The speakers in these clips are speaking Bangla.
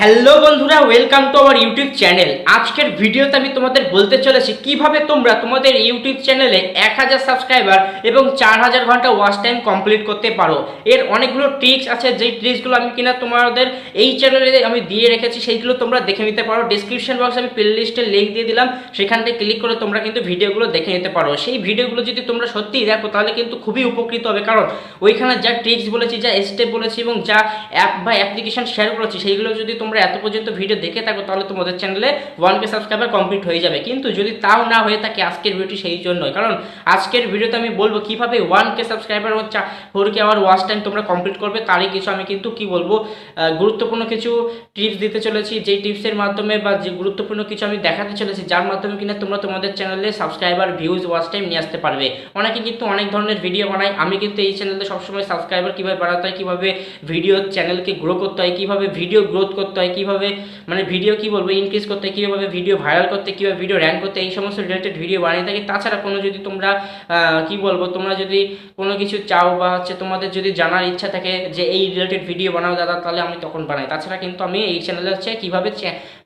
হ্যালো বন্ধুরা, welcome to our YouTube channel. আজকের ভিডিওতে আমি তোমাদের বলতে চলেছি কিভাবে তোমরা তোমাদের ইউটিউব চ্যানেলে 1000 সাবস্ক্রাইবার এবং 4000 ঘন্টা ওয়াচ টাইম কমপ্লিট করতে পারো। এর অনেকগুলো ট্রিক্স আছে, যেই ট্রিক্সগুলো আমি কিনা তোমাদের এই চ্যানেলে আমি দিয়ে রেখেছি, সেইগুলো তোমরা দেখে নিতে পারো। ডিসক্রিপশন বক্সে আমি প্লে লিস্টের লিঙ্ক দিয়ে দিলাম, সেখান থেকে ক্লিক করে তোমরা কিন্তু ভিডিওগুলো দেখে নিতে পারো। সেই ভিডিওগুলো যদি তোমরা সত্যিই দেখো তাহলে কিন্তু খুবই উপকৃত হবে, কারণ ওইখানে যা ট্রিক্স বলেছি, যা স্টেপ বলেছি এবং যা অ্যাপ বা অ্যাপ্লিকেশন শেয়ার করেছি, সেইগুলো যদি তোমরা এত পর্যন্ত ভিডিও দেখে থাকো তাহলে তোমাদের চ্যানেলে 1K সাবস্ক্রাইবার কমপ্লিট হয়ে যাবে। কিন্তু যদি তাও না হয়ে থাকে, আজকের ভিডিওটি সেই জন্যই, কারণ আজকের ভিডিওতে আমি বলবো কিভাবে 1K সাবস্ক্রাইবার ও 4K আওয়ার ওয়াচ টাইম তোমরা কমপ্লিট করবে। তারই কিছু আমি কিন্তু কি বলবো গুরুত্বপূর্ণ কিছু টিপস দিতে চলেছি, যেই টিপসের মাধ্যমে বা যে গুরুত্বপূর্ণ কিছু আমি দেখাতে চলেছি, যার মাধ্যমে কিনা তোমরা তোমাদের চ্যানেলে সাবস্ক্রাইবার, ভিউজ, ওয়াচ টাইম নিয়ে আসতে পারবে। অনেকে কিন্তু অনেক ধরনের ভিডিও বানায়, আমি কিন্তু এই চ্যানেলে সবসময় সাবস্ক্রাইবার কীভাবে বাড়াতে হয়, কীভাবে ভিডিও চ্যানেলকে গ্রো করতে হয়, কীভাবে ভিডিও গ্রোথ করতে হয়, কীভাবে মানে ভিডিও কি বলবো ইনক্রিজ করতে, কীভাবে ভিডিও ভাইরাল করতে, কীভাবে ভিডিও র্যাঙ্ক করতে, এই সমস্ত রিলেটেড ভিডিও বানিয়ে থাকি। তাছাড়া কোনো যদি তোমরা কি বলবো তোমরা যদি কোনো কিছু চাও বা তোমাদের যদি জানার ইচ্ছা থাকে যে এই রিলেটেড ভিডিও বানাও দাদা, তাহলে আমি তখন বানাই। তাছাড়া কিন্তু আমি এই চ্যানেলে কীভাবে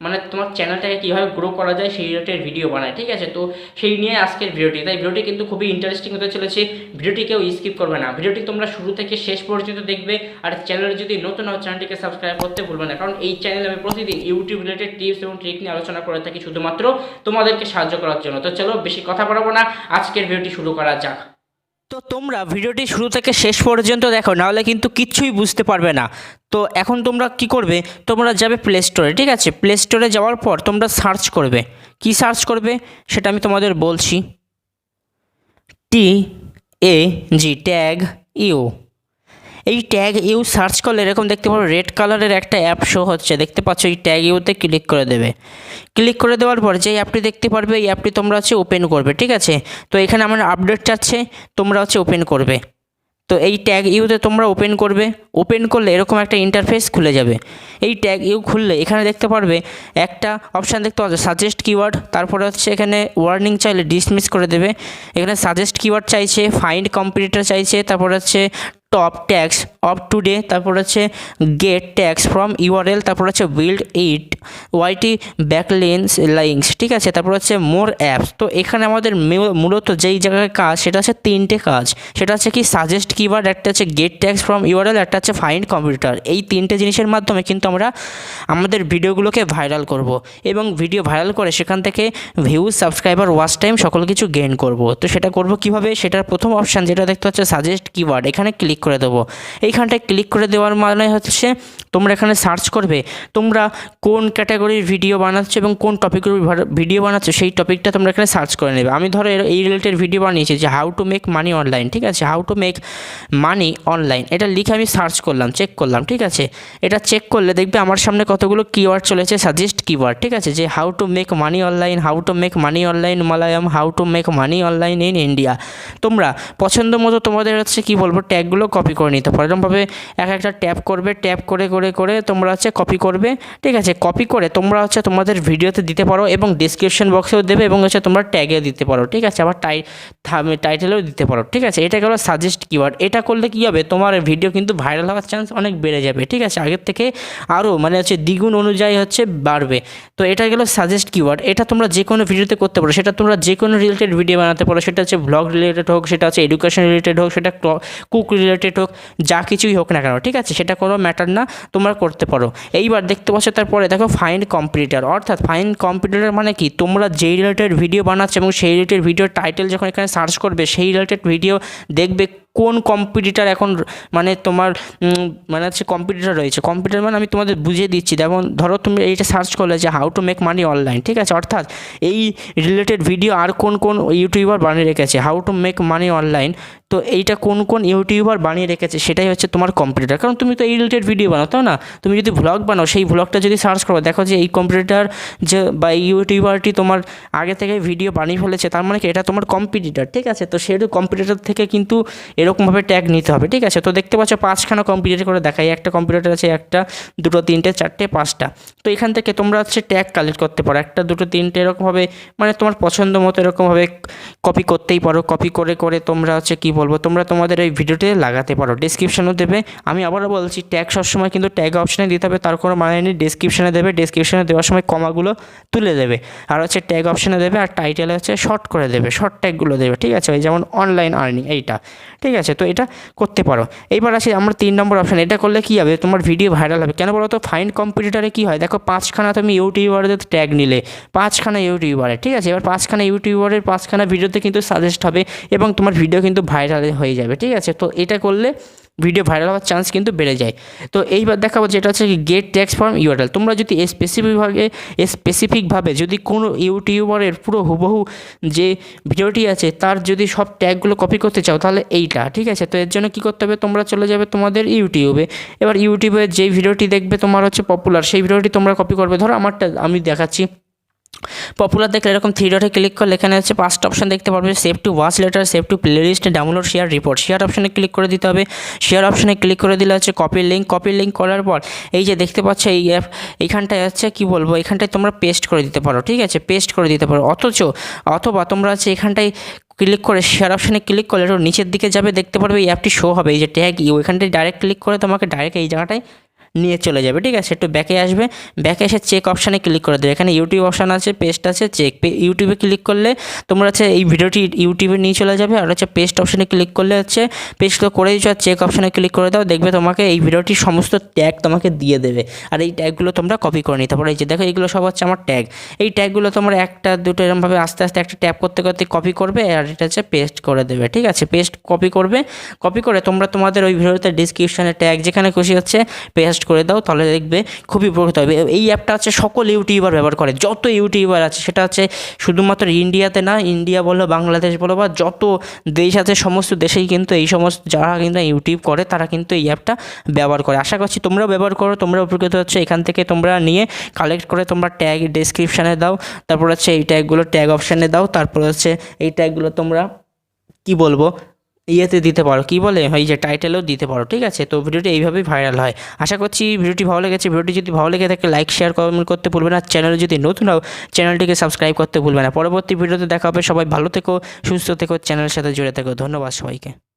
মানে তোমার চ্যানেলটাকে কীভাবে গ্রো করা যায় সেই রিলেটেড ভিডিও বানাই, ঠিক আছে। তো সেই নিয়ে আজকের ভিডিওটি, তাই ভিডিওটি কিন্তু খুবই ইন্টারেস্টিং হতে চলেছে। ভিডিওটি কেউ স্কিপ করবে না, ভিডিওটি তোমরা শুরু থেকে শেষ পর্যন্ত দেখবে। আর চ্যানেলে যদি নতুন হও, চ্যানেলটিকে সাবস্ক্রাইব করতে ভুলবে না, কারণ এই চ্যানেলে আমি প্রতিদিন ইউটিউব রিলেটেড টিপস এবং ট্রিক নিয়ে আলোচনা করে থাকি, শুধুমাত্র তোমাদেরকে সাহায্য করার জন্য। তো চলো বেশি কথা বাড়াবো না, আজকের ভিডিওটি শুরু করা যাক। তো তোমরা ভিডিওটি শুরু থেকে শেষ পর্যন্ত দেখো, নাহলে কিন্তু কিচ্ছুই বুঝতে পারবে না। তো এখন তোমরা কি করবে, তোমরা যাবে প্লে স্টোরে, ঠিক আছে। প্লে স্টোরে যাওয়ার পর তোমরা সার্চ করবে। কি সার্চ করবে সেটা আমি তোমাদের বলছি। TAG ট্যাগ ইউ, এই ট্যাগ ইউ সার্চ করলে এরকম দেখতে পারো রেড কালারের একটা অ্যাপ শো হচ্ছে, দেখতে পাচ্ছ। এই ট্যাগ ইউতে ক্লিক করে দেবে। ক্লিক করে দেওয়ার পর যে অ্যাপটি দেখতে পারবে, এই অ্যাপটি তোমরা ওপেন করবে, ঠিক আছে। তো এখানে আমার আপডেট চাচ্ছে, তোমরা ওপেন করবে। তো এই ট্যাগ ইউতে তোমরা ওপেন করবে। ওপেন করলে এরকম একটা ইন্টারফেস খুলে যাবে। এই ট্যাগ ইউ খুললে এখানে দেখতে পারবে একটা অপশান দেখতে পাবে সাজেস্ট কিওয়ার্ড, তারপরে এখানে ওয়ার্নিং চাইলে ডিসমিস করে দেবে। এখানে সাজেস্ট কিওয়ার্ড চাইছে, ফাইন্ড কম্পিটিটর চাইছে, তারপরে টপ ট্যাক্স অফ টুডে, তারপর গেট ট্যাক্স ফ্রম ইউআরএল, তারপর বিল্ড ইট ওয়াইটি ব্যাকলিংস, ঠিক আছে। তারপর মোর অ্যাপস। তো এখানে আমাদের মূলত যেই জায়গায় কাজ, সেটা তিনটে কাজ। সেটা কি সাজেস্ট কিওয়ার্ড, একটা গেট ট্যাক্স ফ্রম ইউআরএল, একটা ফাইন্ড কম্পিটিটর। এই তিনটে জিনিসের মাধ্যমে কিন্তু আমরা আমাদের ভিডিওগুলোকে ভাইরাল করব, এবং ভিডিও ভাইরাল করে সেখান থেকে ভিউজ, সাবস্ক্রাইবার, ওয়াচ টাইম সকল কিছু গেইন করব। তো সেটা করব কিভাবে, সেটার প্রথম অপশান যেটা দেখতে পাচ্ছ সাজেস্ট কিওয়ার্ড, এখানে ক্লিক করে দেবো। এইখানটায় ক্লিক করে দেওয়ার মানে তোমরা এখানে সার্চ করবে তোমরা কোন ক্যাটাগরির ভিডিও বানাচ্ছ এবং কোন টপিকের ভিডিও বানাচ্ছ, সেই টপিকটা তোমরা এখানে সার্চ করে নেবে। আমি ধরো এই রিলেটেড ভিডিও বানিয়েছি যে how to make money online, ঠিক আছে। How to make money online, এটা লিখে আমি সার্চ করলাম, চেক করলাম, ঠিক আছে। এটা চেক করলে দেখবে আমার সামনে কতগুলো কিওয়ার্ড চলেছে, সাজেস্ট কিওয়ার্ড, ঠিক আছে। যে how to make money online, how to make money online Malayalam, how to make money online in India. তোমরা পছন্দ মতো তোমাদের কী বলবো ট্যাগগুলো কপি করে নিতে পারো। এরকমভাবে একটা ট্যাপ করবে, ট্যাপ করে করে করে তোমরা কপি করবে, ঠিক আছে। কপি করে তোমরা তোমাদের ভিডিওতে দিতে পারো, এবং ডিসক্রিপশন বক্সেও দেবে, এবং তোমরা ট্যাগে দিতে পারো, ঠিক আছে। আবার টাইটেলেও দিতে পারো, ঠিক আছে। এটা গেলো সাজেস্ট কিওয়ার্ড। এটা করলে কী হবে, তোমার ভিডিও কিন্তু ভাইরাল হওয়ার চান্স অনেক বেড়ে যাবে, ঠিক আছে। আগের থেকে আরও দ্বিগুণ অনুযায়ী বাড়বে। তো এটা গেলো সাজেস্ট কিওয়ার্ড। এটা তোমরা যে কোনো ভিডিওতে করতে পারো, সেটা তোমরা যে কোনো রিলেটেড ভিডিও বানাতে পারো। সেটা ব্লগ রিলেটেড হোক, সেটা এডুকেশন রিলেটেড হোক, সেটা কুক রিলেটেড হোক, যা কিছুই হোক না কেন, ঠিক আছে। সেটা কোনো ম্যাটার না, তোমরা করতে পারো। এইবার দেখতে পাচ্ছ তারপরে দেখো ফাইন্ড কম্পিটিটর। অর্থাৎ ফাইন্ড কম্পিটিটর মানে কি, তোমরা যেই রিলেটেড ভিডিও বানাচ্ছ এবং সেই রিলেটেড ভিডিওর টাইটেল যখন এখানে সার্চ করবে, সেই রিলেটেড ভিডিও দেখবে কোন কম্পিটিটার এখন তোমার কম্পিটিটার রয়েছে। কম্পিটিটার মানে আমি তোমাদের বুঝিয়ে দিচ্ছি। যেমন ধরো তুমি এইটা সার্চ করলে যে how to make money online, ঠিক আছে। অর্থাৎ এই রিলেটেড ভিডিও আর কোন কোন ইউটিউবার বানিয়ে রেখেছে, how to make money online. তো এইটা কোন কোন ইউটিউবার বানিয়ে রেখেছে সেটাই তোমার কম্পিটিটার, কারণ তুমি তো এই রিলেটেড ভিডিও বানাও, তাও না। তুমি যদি ভ্লগ বানাও, সেই ভ্লগটা যদি সার্চ করো, দেখো যে এই কম্পিটিটার যে বা এই ইউটিউবারটি তোমার আগে থেকে ভিডিও বানিয়ে ফেলেছে, তার মানে কি এটা তোমার কম্পিটিটার, ঠিক আছে। তো সেই কম্পিটিটার থেকে কিন্তু এরকমভাবে ট্যাগ নিতে হবে, ঠিক আছে। তো দেখতে পাচ্ছ 5খানা কম্পিউটার করে দেখাই, একটা কম্পিউটার আছে 1টা 2টো 3টে 4টে 5টা। তো এখান থেকে তোমরা হচ্ছে ট্যাগ কালেক্ট করতে পারো, 1টা 2টো 3টে এরকমভাবে, মানে তোমার পছন্দ মতো এরকমভাবে কপি করতেই পারো। কপি করে করে তোমরা হচ্ছে কী বলবো, তোমরা তোমাদের এই ভিডিওতে লাগাতে পারো, ডিসক্রিপশানও দেবে। আমি আবারও বলছি, ট্যাগ সবসময় কিন্তু ট্যাগ অপশানে দিতে হবে, তার কোনো মানে নেই। ডিসক্রিপশানে দেবে, ডিসক্রিপশানে দেওয়ার সময় কমাগুলো তুলে দেবে, আর হচ্ছে ট্যাগ অপশানে দেবে, আর টাইটেলে হচ্ছে শর্ট করে দেবে, শর্ট ট্যাগগুলো দেবে, ঠিক আছে। ওই যেমন অনলাইন আর্নিং এইটা, ঠিক আছে। তো এটা করতে পারো। এইবার আসি আমরা 3 নম্বর অপশান। এটা করলে কী হবে, তোমার ভিডিও ভাইরাল হবে। কেন বলো তো, ফাইন্ড কম্পিটিটারে কী হয়, দেখো 5খানা তুমি ইউটিউবারদের ট্যাগ নিলে, 5খানা ইউটিউবারে, ঠিক আছে। এবার 5খানা ইউটিউবারের 5খানা ভিডিওতে কিন্তু সাজেস্ট হবে এবং তোমার ভিডিও কিন্তু ভাইরাল হয়ে যাবে, ঠিক আছে। তো এটা করলে ভিডিও ভাইরাল হওয়ার চান্স কিন্তু বেড়ে যায়। তো এইবার দেখাবো যেটা হচ্ছে গেট ট্যাগস ফ্রম ইউআরএল। তোমরা যদি স্পেসিফিকভাবে যদি কোনো ইউটিউবারের পুরো হুবহু যে ভিডিওটি আছে তার যদি সব ট্যাগগুলো কপি করতে চাও, তাহলে এইটা, ঠিক আছে। তো এর জন্য কী করতে হবে, তোমরা চলে যাবে তোমাদের ইউটিউবে। এবার ইউটিউবে যেই ভিডিওটি দেখবে তোমার হচ্ছে পপুলার, সেই ভিডিওটি তোমরা কপি করবে। ধরো আমারটা আমি দেখাচ্ছি, পপুলার দেখলে এরকম 3 ডটে ক্লিক করলে এখানে হচ্ছে 5টা অপশন দেখতে পারবে, save to watch later, save two playlist, download, share, report. Share অপশনে ক্লিক করে দিতে হবে। শেয়ার অপশনে ক্লিক করে দিলে হচ্ছে কপি লিঙ্ক করার পর এই যে দেখতে পাচ্ছ এই এইখানটায় হচ্ছে কী বলবো, এখানটায় তোমরা পেস্ট করে দিতে পারো, ঠিক আছে, পেস্ট করে দিতে পারো। অথবা তোমরা হচ্ছে এখানটায় ক্লিক করে শেয়ার অপশানে ক্লিক করলে একটু নিচের দিকে যাবে, দেখতে পারবে এই অ্যাপটি শো হবে, এই যে ট্যাগ ওইখানটায় ডাইরেক্ট ক্লিক করে তোমাকে ডাইরেক্ট এই জায়গাটায় নিয়ে চলে যাবে, ঠিক আছে। একটু ব্যাকে আসবে, ব্যাকে এসে চেক অপশানে ক্লিক করে দেবে। এখানে ইউটিউব অপশান আছে, পেস্ট আছে, চেক। ইউটিউবে ক্লিক করলে তোমরা হচ্ছে এই ভিডিওটি ইউটিউবে নিয়ে চলে যাবে, আর হচ্ছে পেস্ট অপশানে ক্লিক করলে হচ্ছে পেস্ট তো করে দিচ্ছ, আর চেক অপশানে ক্লিক করে দাও, দেখবে তোমাকে এই ভিডিওটির সমস্ত ট্যাগ তোমাকে দিয়ে দেবে। আর এই ট্যাগগুলো তোমরা কপি করে নিতে পারো। এই যে দেখো, এইগুলো সব হচ্ছে আমার ট্যাগ। এই ট্যাগগুলো তোমরা 1টা 2টো এরকমভাবে আস্তে আস্তে একটা ট্যাপ করতে করতে কপি করবে, আর এটা হচ্ছে পেস্ট করে দেবে, ঠিক আছে। পেস্ট কপি করবে, কপি করে তোমরা তোমাদের ওই ভিডিওতে ডিসক্রিপশানে ট্যাগ যেখানে খুশি হচ্ছে পেস্ট করে দাও, তাহলে দেখবে খুবই উপকৃত হবে। এই অ্যাপটা হচ্ছে সকল ইউটিউবার ব্যবহার করে, যত ইউটিউবার আছে, সেটা হচ্ছে শুধুমাত্র ইন্ডিয়াতে না, ইন্ডিয়া বলো, বাংলাদেশ বলো, বা যত দেশ আছে সমস্ত দেশেই কিন্তু এই সমস্ত যারা কিন্তু ইউটিউব করে তারা কিন্তু এই অ্যাপটা ব্যবহার করে। আশা করছি তোমরাও ব্যবহার করো, তোমরা উপকৃত হচ্ছে। এখান থেকে তোমরা নিয়ে কালেক্ট করে তোমরা ট্যাগ ডেসক্রিপশানে দাও, তারপর হচ্ছে এই ট্যাগগুলো ট্যাগ অপশানে দাও, তারপর হচ্ছে এই ট্যাগগুলো তোমরা কী বলবো ইয়েতে দিতে পারো, কী বলে এই যে টাইটেলেও দিতে পারো, ঠিক আছে। তো ভিডিওটি এইভাবেই ভাইরাল হয়। আশা করছি ভিডিওটি ভালো লেগেছে। ভিডিওটি যদি ভালো লেগে থাকে লাইক শেয়ার কমেন্ট করতে ভুলবে না। চ্যানেলে যদি নতুন হও চ্যানেলটিকে সাবস্ক্রাইব করতে ভুলবে না। পরবর্তী ভিডিওতে দেখা হবে। সবাই ভালো থেকো, সুস্থ থেকো, চ্যানেলের সাথে জুড়ে থেকো। ধন্যবাদ সবাইকে।